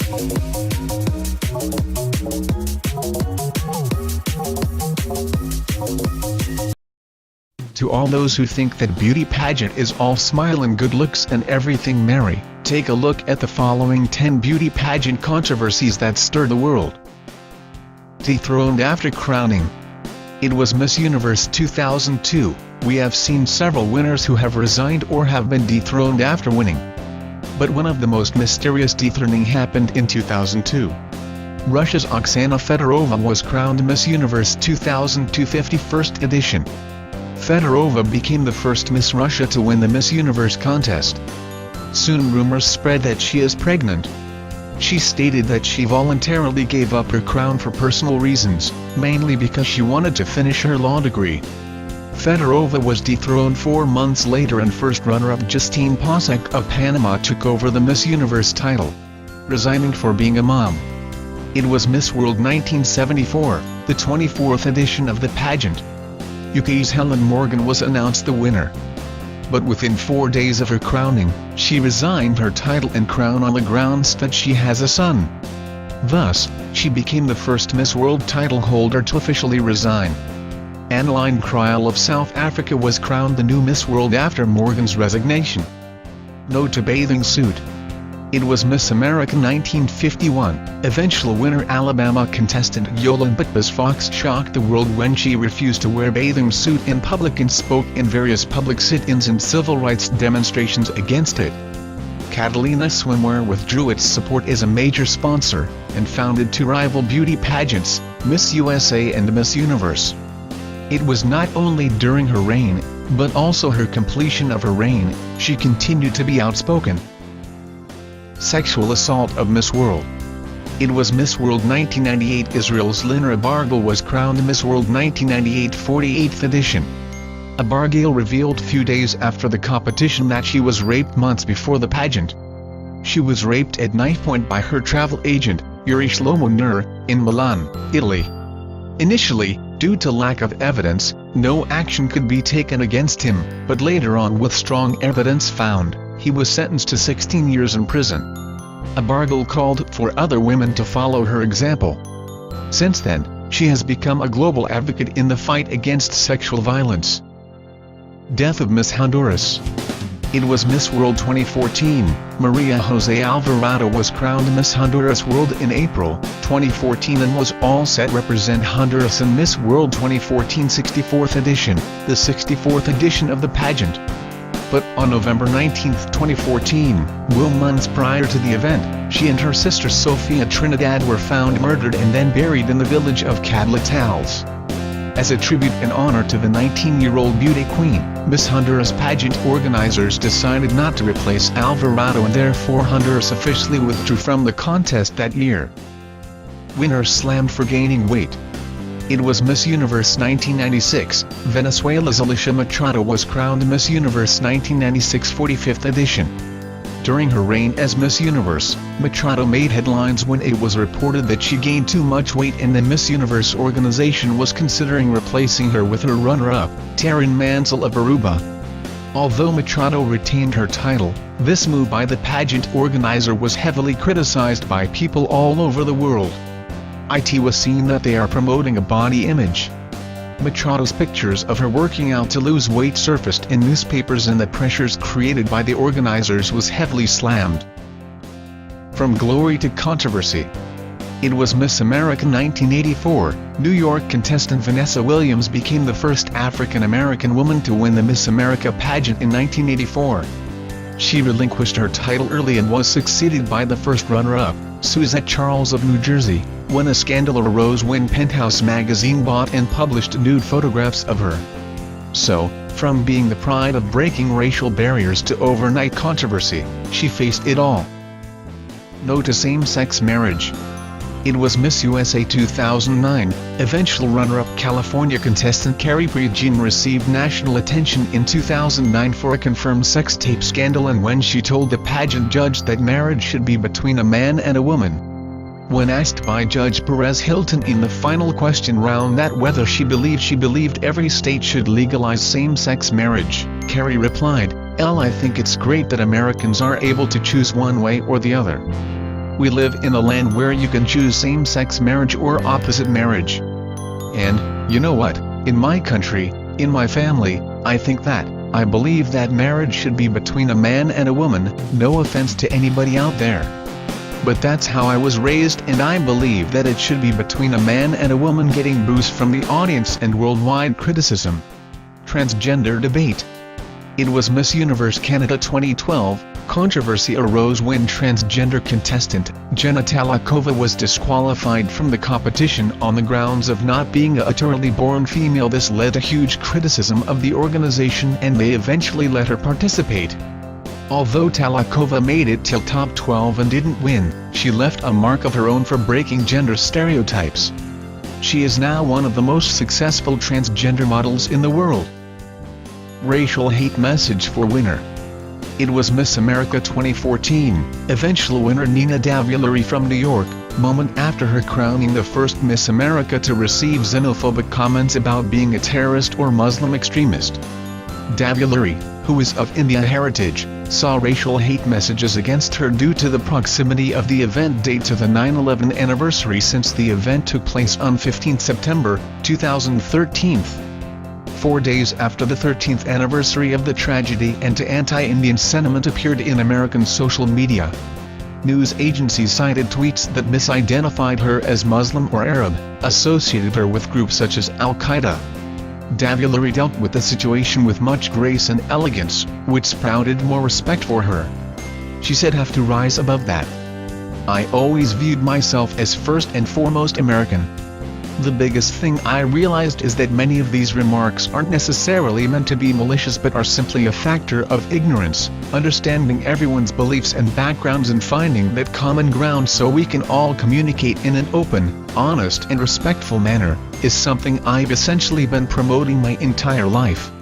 To all those who think that beauty pageant is all smile and good looks and everything merry, take a look at the following 10 beauty pageant controversies that stir the world. Dethroned after crowning. It was Miss Universe 2002. We have seen several winners who have resigned or have been dethroned after winning. But one of the most mysterious dethroning happened in 2002. Russia's Oksana Fedorova was crowned Miss Universe 2002 51st edition. Fedorova became the first Miss Russia to win the Miss Universe contest. Soon rumors spread that she is pregnant. She stated that she voluntarily gave up her crown for personal reasons, mainly because she wanted to finish her law degree. Fedorova was dethroned 4 months later and first runner-up Justine Posek of Panama took over the Miss Universe title, resigning for being a mom. It was Miss World 1974, the 24th edition of the pageant. UK's Helen Morgan was announced the winner. But within 4 days of her crowning, she resigned her title and crown on the grounds that she has a son. Thus, she became the first Miss World title holder to officially resign. Anneline Kryl of South Africa was crowned the new Miss World after Morgan's resignation. No to bathing suit. It was Miss America 1951, eventual winner Alabama contestant Yolanda Fox shocked the world when she refused to wear bathing suit in public and spoke in various public sit-ins and civil rights demonstrations against it. Catalina Swimwear withdrew its support as a major sponsor, and founded two rival beauty pageants, Miss USA and Miss Universe. It was not only during her reign, but also her completion of her reign, she continued to be outspoken. Sexual assault of Miss World. It was Miss World 1998. Israel's Lina Abargil was crowned Miss World 1998 48th edition. Abargil revealed few days after the competition that she was raped months before the pageant. She was raped at knife point by her travel agent, Yuri Shlomo Nur, in Milan, Italy. Initially, due to lack of evidence, no action could be taken against him, but later on with strong evidence found, he was sentenced to 16 years in prison. Abargil called for other women to follow her example. Since then, she has become a global advocate in the fight against sexual violence. Death of Miss Honduras. It was Miss World 2014, Maria Jose Alvarado was crowned Miss Honduras World in April 2014 and was all set to represent Honduras in Miss World 2014 64th edition, the 64th edition of the pageant. But on November 19, 2014, months prior to the event, she and her sister Sofia Trinidad were found murdered and then buried in the village of Cabletales. As a tribute and honor to the 19-year-old beauty queen, Miss Honduras pageant organizers decided not to replace Alvarado and therefore Honduras officially withdrew from the contest that year. Winner slammed for gaining weight. It was Miss Universe 1996, Venezuela's Alicia Machado was crowned Miss Universe 1996 45th edition. During her reign as Miss Universe, Machado made headlines when it was reported that she gained too much weight and the Miss Universe organization was considering replacing her with her runner-up, Taryn Mansell of Aruba. Although Machado retained her title, this move by the pageant organizer was heavily criticized by people all over the world. It was seen that they are promoting a body image. Machado's pictures of her working out to lose weight surfaced in newspapers and the pressures created by the organizers was heavily slammed. From glory to controversy. It was Miss America 1984, New York contestant Vanessa Williams became the first African-American woman to win the Miss America pageant in 1984. She relinquished her title early and was succeeded by the first runner-up, Suzette Charles of New Jersey, when a scandal arose when Penthouse magazine bought and published nude photographs of her. So, from being the pride of breaking racial barriers to overnight controversy, she faced it all. No to same-sex marriage. It was Miss USA 2009, eventual runner-up California contestant Carrie Prejean received national attention in 2009 for a confirmed sex tape scandal and when she told the pageant judge that marriage should be between a man and a woman. When asked by Judge Perez Hilton in the final question round that whether she believed every state should legalize same-sex marriage, Carrie replied, I think it's great that Americans are able to choose one way or the other. We live in a land where you can choose same-sex marriage or opposite marriage. And, you know what, in my country, in my family, I believe that marriage should be between a man and a woman, no offense to anybody out there. But that's how I was raised, and I believe that it should be between a man and a woman. Getting boost from the audience and worldwide criticism. Transgender debate. It was Miss Universe Canada 2012, controversy arose when transgender contestant, Jenna Talakova was disqualified from the competition on the grounds of not being a naturally born female. This led to huge criticism of the organization, and they eventually let her participate. Although Talakova made it till top 12 and didn't win, she left a mark of her own for breaking gender stereotypes. She is now one of the most successful transgender models in the world. Racial hate message for winner. It was Miss America 2014, eventual winner Nina Davulari from New York, moment after her crowning the first Miss America to receive xenophobic comments about being a terrorist or Muslim extremist. Davulari, who is of Indian heritage, saw racial hate messages against her due to the proximity of the event date to the 9/11 anniversary, since the event took place on 15 September 2013. 4 days after the 13th anniversary of the tragedy, and to anti-Indian sentiment appeared in American social media. News agencies cited tweets that misidentified her as Muslim or Arab, associated her with groups such as Al-Qaeda. Davulari dealt with the situation with much grace and elegance, which sprouted more respect for her. She said, "Have to rise above that. I always viewed myself as first and foremost American. The biggest thing I realized is that many of these remarks aren't necessarily meant to be malicious, but are simply a factor of ignorance. Understanding everyone's beliefs and backgrounds and finding that common ground so we can all communicate in an open, honest and respectful manner, is something I've essentially been promoting my entire life."